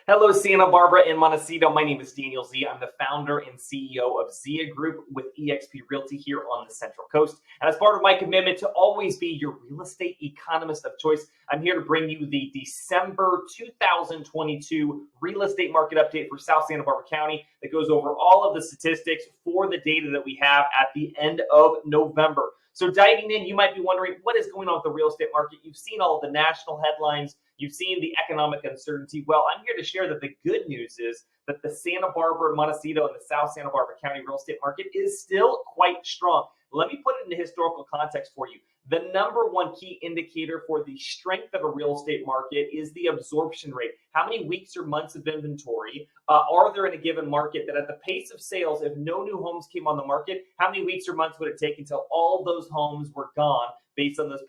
Hello, Santa Barbara and Montecito. My name is Daniel Z. I'm the founder and CEO of Zia Group with eXp Realty here on the Central Coast. And as part of my commitment to always be your real estate economist of choice, I'm here to bring you the December 2022 real estate market update for South Santa Barbara County that goes over all of the statistics for the data that we have at the end of November. So diving in, you might be wondering what is going on with the real estate market. You've seen all of the national headlines. You've seen the economic uncertainty. Well, I'm here to share that the good news is that the Santa Barbara, Montecito, and the South Santa Barbara County real estate market is still quite strong. Let me put it into historical context for you. The number one key indicator for the strength of a real estate market is the absorption rate. How many weeks or months of inventory are there in a given market that at the pace of sales, if no new homes came on the market, how many weeks or months would it take until all those homes were gone based on that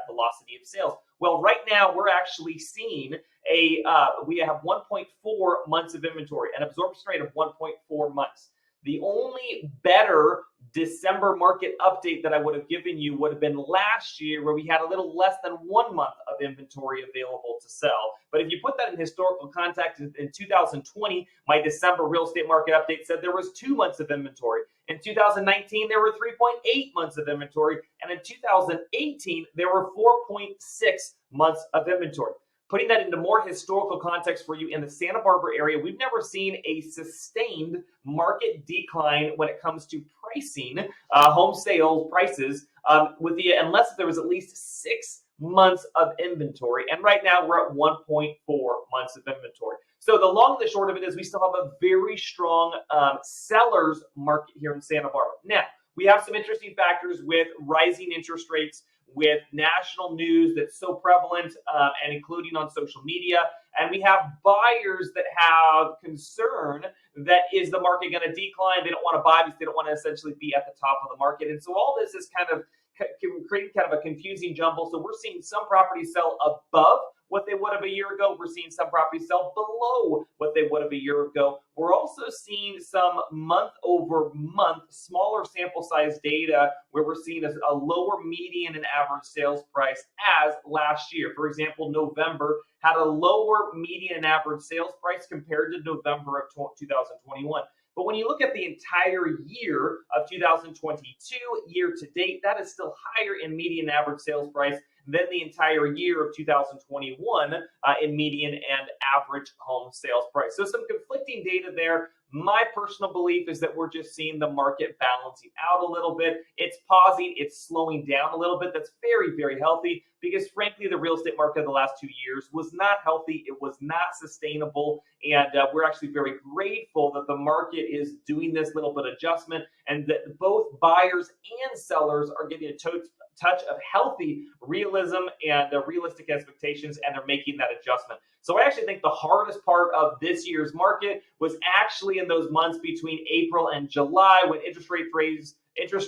velocity of sales? Well, right now we're actually seeing we have 1.4 months of inventory, an absorption rate of 1.4 months. The only better December market update that I would have given you would have been last year, where we had a little less than 1 month of inventory available to sell. But if you put that in historical context, in 2020, my December real estate market update said there was 2 months of inventory. In 2019, there were 3.8 months of inventory. And in 2018, there were 4.6 months of inventory. Putting that into more historical context for you, in the Santa Barbara area, we've never seen a sustained market decline when it comes to pricing, home sales prices, unless there was at least 6 months of inventory. And right now we're at 1.4 months of inventory. So the long and the short of it is we still have a very strong seller's market here in Santa Barbara. Now, we have some interesting factors with rising interest rates, with national news that's so prevalent and including on social media. And we have buyers that have concern that is the market going to decline? They don't want to buy because they don't want to essentially be at the top of the market. And so all this is kind of creating kind of a confusing jumble. So we're seeing some properties sell above what they would have a year ago. We're seeing some properties sell below what they would have a year ago. We're also seeing some month over month, smaller sample size data where we're seeing a lower median and average sales price as last year. For example, November had a lower median and average sales price compared to November of 2021. But when you look at the entire year of 2022, year to date, that is still higher in median average sales price than the entire year of 2021 in median and average home sales price. So some conflicting data there. My personal belief is that we're just seeing the market balancing out a little bit. It's pausing, it's slowing down a little bit. That's very, very healthy because frankly, the real estate market of the last 2 years was not healthy. It was not sustainable. And we're actually very grateful that the market is doing this little bit of adjustment and that both buyers and sellers are getting a touch of healthy realism and realistic expectations, and they're making that adjustment. So I actually think the hardest part of this year's market was actually in those months between April and July when interest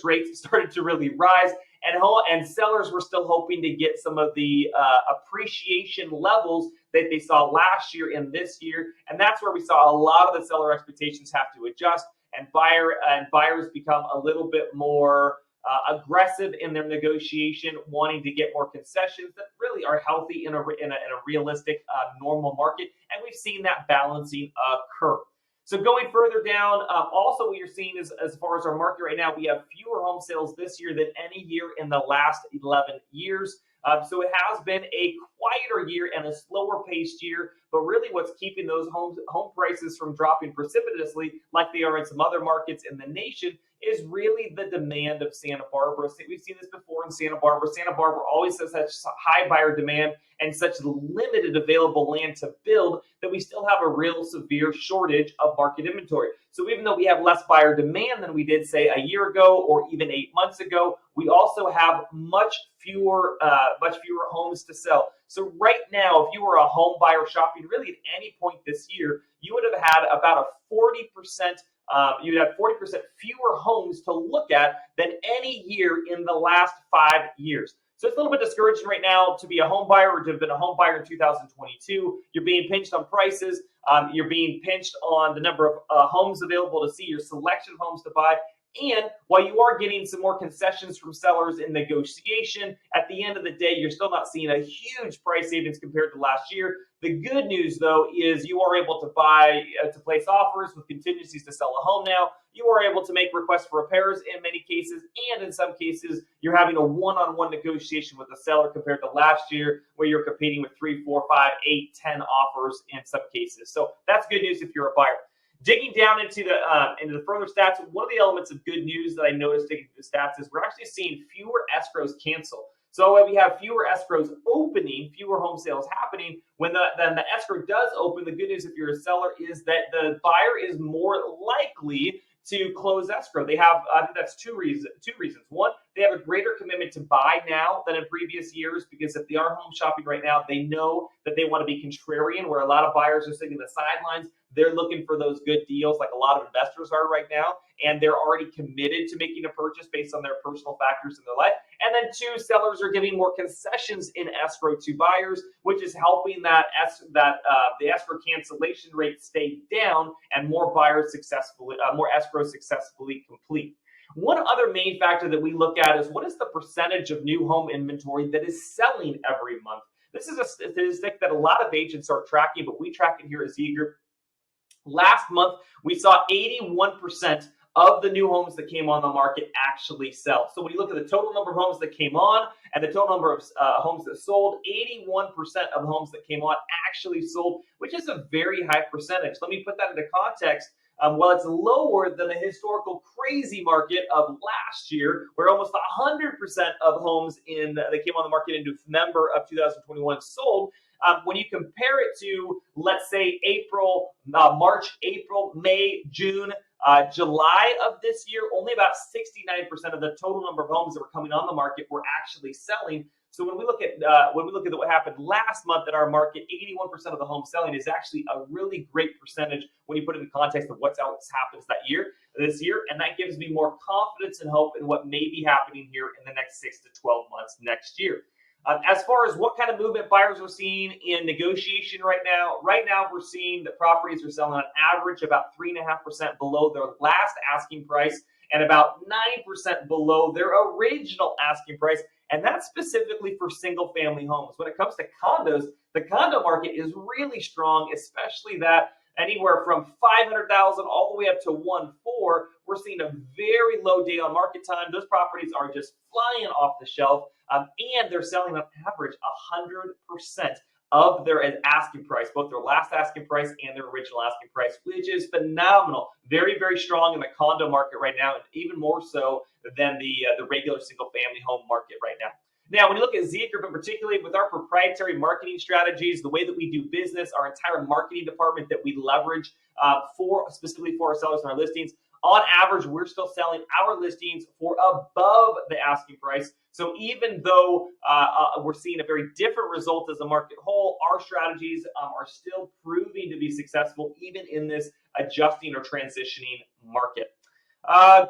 rates started to really rise, and sellers were still hoping to get some of the appreciation levels that they saw last year and this year, and that's where we saw a lot of the seller expectations have to adjust, and buyers become a little bit more aggressive in their negotiation, wanting to get more concessions that really are healthy in a realistic, normal market. And we've seen that balancing occur. So going further down, also what you're seeing is, as far as our market right now, we have fewer home sales this year than any year in the last 11 years. So it has been a quieter year and a slower paced year, but really what's keeping those home prices from dropping precipitously like they are in some other markets in the nation is really the demand of Santa Barbara. We've seen this before in Santa Barbara. Santa Barbara always has such high buyer demand and such limited available land to build that we still have a real severe shortage of market inventory. So even though we have less buyer demand than we did, say, a year ago or even 8 months ago, we also have much fewer homes to sell. So right now, if you were a home buyer shopping really at any point this year, you would have had about a 40%. You'd have 40% fewer homes to look at than any year in the last 5 years. So it's a little bit discouraging right now to be a home buyer or to have been a home buyer in 2022. You're being pinched on prices. You're being pinched on the number of homes available to see, your selection of homes to buy. And while you are getting some more concessions from sellers in negotiation, at the end of the day, you're still not seeing a huge price savings compared to last year. The good news, though, is you are able to place offers with contingencies to sell a home now. You are able to make requests for repairs in many cases, and in some cases, you're having a one-on-one negotiation with the seller compared to last year, where you're competing with 3, 4, 5, 8, 10 offers in some cases. So that's good news if you're a buyer. Digging down into the further stats, one of the elements of good news that I noticed digging into the stats is we're actually seeing fewer escrows cancel. So when we have fewer escrows opening, fewer home sales happening, when the escrow does open, the good news if you're a seller is that the buyer is more likely to close escrow. They have, I think that's two reasons. One, they have a greater commitment to buy now than in previous years, because if they are home shopping right now, they know that they want to be contrarian, where a lot of buyers are sitting on the sidelines. They're looking for those good deals like a lot of investors are right now, and they're already committed to making a purchase based on their personal factors in their life. And then two, sellers are giving more concessions in escrow to buyers, which is helping the escrow cancellation rate stay down and more escrows successfully complete. One other main factor that we look at is what is the percentage of new home inventory that is selling every month. This is a statistic that a lot of agents are tracking, but we track it here at Z Group. Last month, we saw 81% of the new homes that came on the market actually sell. So when you look at the total number of homes that came on and the total number of homes that sold, 81% of the homes that came on actually sold, which is a very high percentage. Let me put that into context. While it's lower than the historical crazy market of last year, where almost 100% of homes that came on the market in November of 2021 sold, when you compare it to, let's say, March, April, May, June, July of this year, only about 69% of the total number of homes that were coming on the market were actually selling. So when we look at what happened last month in our market, 81% of the home selling is actually a really great percentage when you put it in context of what else happens this year, and that gives me more confidence and hope in what may be happening here in the next 6 to 12 months next year. As far as what kind of movement buyers are seeing in negotiation right now we're seeing that properties are selling on average about 3.5% below their last asking price and about 9% below their original asking price. And that's specifically for single family homes. When it comes to condos, the condo market is really strong, especially that anywhere from 500,000 all the way up to 1.4. We're seeing a very low day on market time. Those properties are just flying off the shelf, and they're selling on average 100% of their asking price, both their last asking price and their original asking price, which is phenomenal. Very, very strong in the condo market right now, and even more so than the regular single family home market right now. Now, when you look at Z Group in particular, with our proprietary marketing strategies, the way that we do business, our entire marketing department that we leverage specifically for our sellers and our listings, on average, we're still selling our listings for above the asking price. So even though we're seeing a very different result as a market whole, our strategies are still proving to be successful even in this adjusting or transitioning market.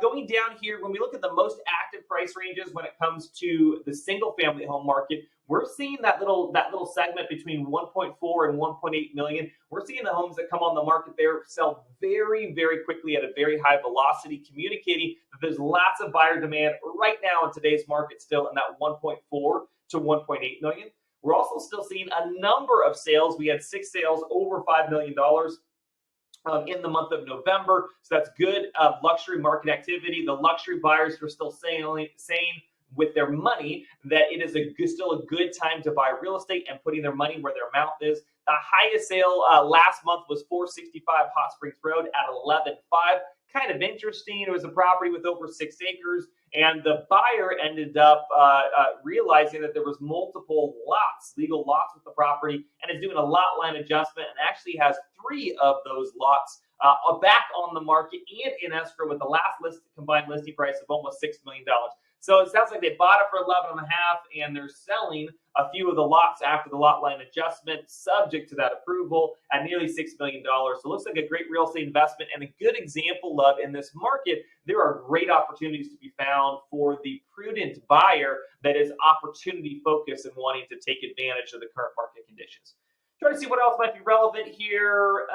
Going down here, when we look at the most active price ranges when it comes to the single family home market, we're seeing that little segment between 1.4 and 1.8 million. We're seeing the homes that come on the market there sell very, very quickly at a very high velocity, communicating that there's lots of buyer demand right now in today's market still in that 1.4 to 1.8 million. We're also still seeing a number of sales. We had 6 sales over $5 million. In the month of November. So that's good luxury market activity. The luxury buyers are still saying with their money that it is still a good time to buy real estate and putting their money where their mouth is. The highest sale last month was 465 Hot Springs Road at 11.5. Kind of interesting. It was a property with over 6 acres, and the buyer ended up realizing that there was multiple legal lots with the property, and is doing a lot line adjustment, and actually has 3 of those lots back on the market and in escrow with the last combined listing price of almost $6 million. So it sounds like they bought it for 11.5, and they're selling a few of the lots after the lot line adjustment, subject to that approval, at nearly $6 million. So it looks like a great real estate investment and a good example of, in this market, there are great opportunities to be found for the prudent buyer that is opportunity focused and wanting to take advantage of the current market conditions. Try to see what else might be relevant here.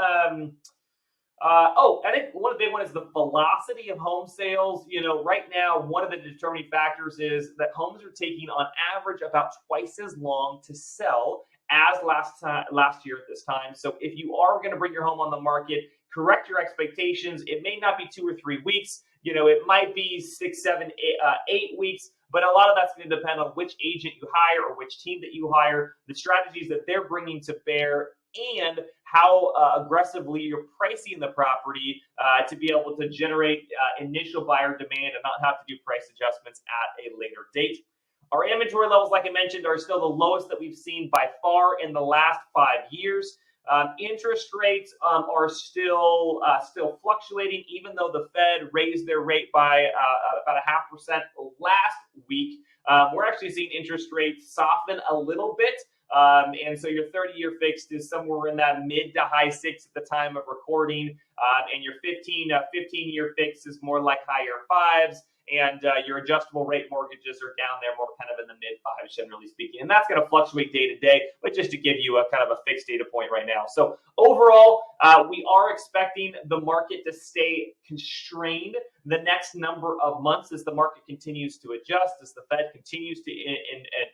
I think one of the big one is the velocity of home sales. Right now, one of the determining factors is that homes are taking on average about twice as long to sell as last year at this time. So if you are going to bring your home on the market, correct your expectations. It may not be 2 or 3 weeks. It might be 6, 7, 8 weeks. But a lot of that's going to depend on which agent you hire or which team that you hire, the strategies that they're bringing to bear, and how aggressively you're pricing the property to be able to generate initial buyer demand and not have to do price adjustments at a later date. Our inventory levels, like I mentioned, are still the lowest that we've seen by far in the last 5 years. Interest rates are still fluctuating, even though the Fed raised their rate by about 0.5% last week. We're actually seeing interest rates soften a little bit. And so your 30-year fixed is somewhere in that mid to high 6 at the time of recording. And your 15-year fixed is more like higher 5s. And your adjustable rate mortgages are down there more kind of in the mid 5s, generally speaking. And that's going to fluctuate day to day, but just to give you a kind of a fixed data point right now. So overall, we are expecting the market to stay constrained the next number of months as the market continues to adjust, as the Fed continues to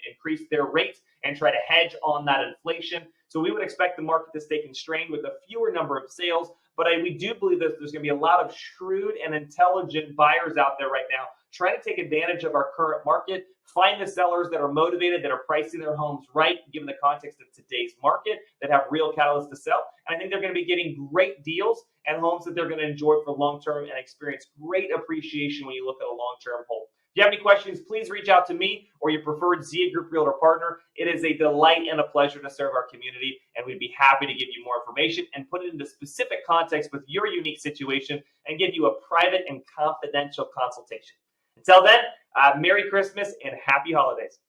increase their rates and try to hedge on that inflation. So we would expect the market to stay constrained with a fewer number of sales. But we do believe that there's going to be a lot of shrewd and intelligent buyers out there right now trying to take advantage of our current market, find the sellers that are motivated, that are pricing their homes right, given the context of today's market, that have real catalysts to sell. And I think they're going to be getting great deals and homes that they're going to enjoy for long-term and experience great appreciation when you look at a long-term hold. If you have any questions, please reach out to me or your preferred Zia Group Realtor partner. It is a delight and a pleasure to serve our community, and we'd be happy to give you more information and put it into specific context with your unique situation and give you a private and confidential consultation. Until then, Merry Christmas and Happy Holidays.